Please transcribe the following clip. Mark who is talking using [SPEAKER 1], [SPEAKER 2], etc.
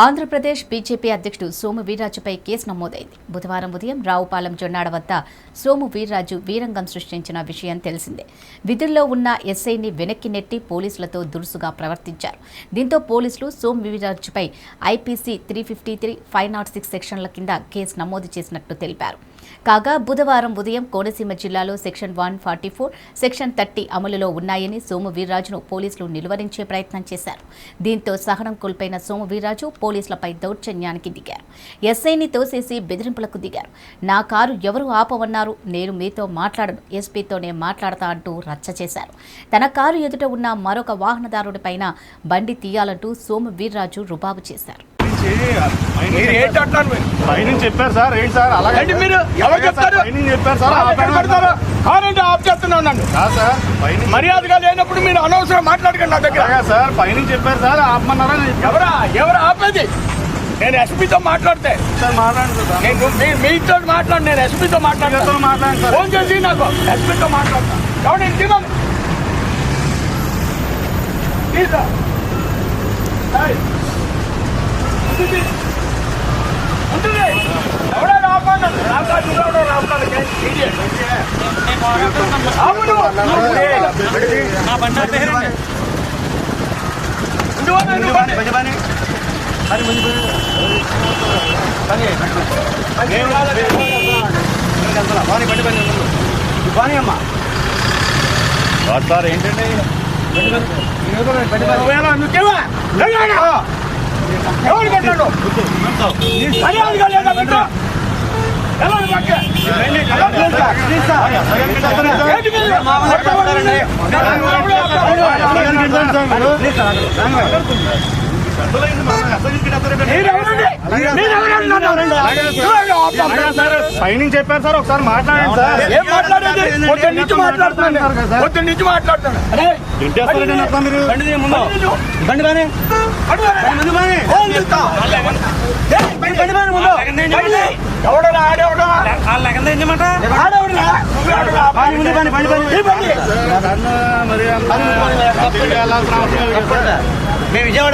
[SPEAKER 1] Andhra Pradesh BJP అధ్యక్షుడు Somu వీర్రాజుపై case నమోదైంది. బుధవారం ఉదయం రావుపాలెం జొన్నాడ వద్ద సోము వీర్రాజు వీరంగం సృష్టించిన విషయం తెలిసిందే. విధుల్లో ఉన్న ఎస్ఐని వెనక్కి నెట్టి పోలీసులతో దురుసుగా ప్రవర్తించారు. దీంతో పోలీసులు సోము వీర్రాజుపై ఐపీసీ 353, 506 సెక్షన్ల కింద కేసు నమోదు చేసినట్టు తెలిపారు. కాగా బుధవారం ఉదయం కోనసీమ జిల్లాలో సెక్షన్ 144, సెక్షన్ 30 అమలులో ఉన్నాయని సోము వీర్రాజును పోలీసులు నిలువరించే ప్రయత్నం చేశారు. దీంతో సహనం కోల్పోయిన సోము వీర్రాజు పోలీసులపై దౌర్జన్యానికి దిగారు. ఎస్ఐని తోసేసి బెదిరింపులకు దిగారు. నా కారు ఎవరు ఆపవన్నారు, నేను మీతో మాట్లాడను, ఎస్పీతోనే మాట్లాడతా అంటూ రచ్చ చేశారు. తన కారు ఎదుట ఉన్న మరొక వాహనదారుడిపైన బండి తీయాలంటూ సోము వీర్రాజు రుబాబు చేశారు.
[SPEAKER 2] చెప్పారు సార్, ఏంటి సార్ అలాగే మీరు ఎవరు చెప్తారు? చెప్పారు సార్,
[SPEAKER 3] మర్యాదగా లేనప్పుడు మీరు అనవసరం మాట్లాడకండి నా దగ్గర.
[SPEAKER 2] సార్ పైన చెప్పారు సార్, ఆపమన్నారా?
[SPEAKER 3] ఎవరు ఆపేది? నేను ఎస్పీతో మాట్లాడితే
[SPEAKER 2] సార్ మాట్లాడండి సార్.
[SPEAKER 3] మీతో మాట్లాడు, నేను ఎస్పీతో మాట్లాడతాను.
[SPEAKER 2] మాట్లాడండి సార్.
[SPEAKER 3] ఫోన్ చేసి నాకు ఎస్పీతో మాట్లాడతాను. కాబట్టి దిగండి. ఎవరైనా ఆపండి.
[SPEAKER 2] సార్ ఏంటండి
[SPEAKER 3] నువ్వేవా ఎవరు పెట్టాడు? మర్యాదగా లేదా పెట్టు. ఎవరు పక్క?
[SPEAKER 2] పైన చెప్పారు సార్, ఒకసారి మాట్లాడండి సార్.
[SPEAKER 3] ఏం మాట్లాడేది? పొద్దున్న నుంచి మాట్లాడుతున్నాను. ఎవడరా ఆడేవడా?
[SPEAKER 2] మరి విజయవాడ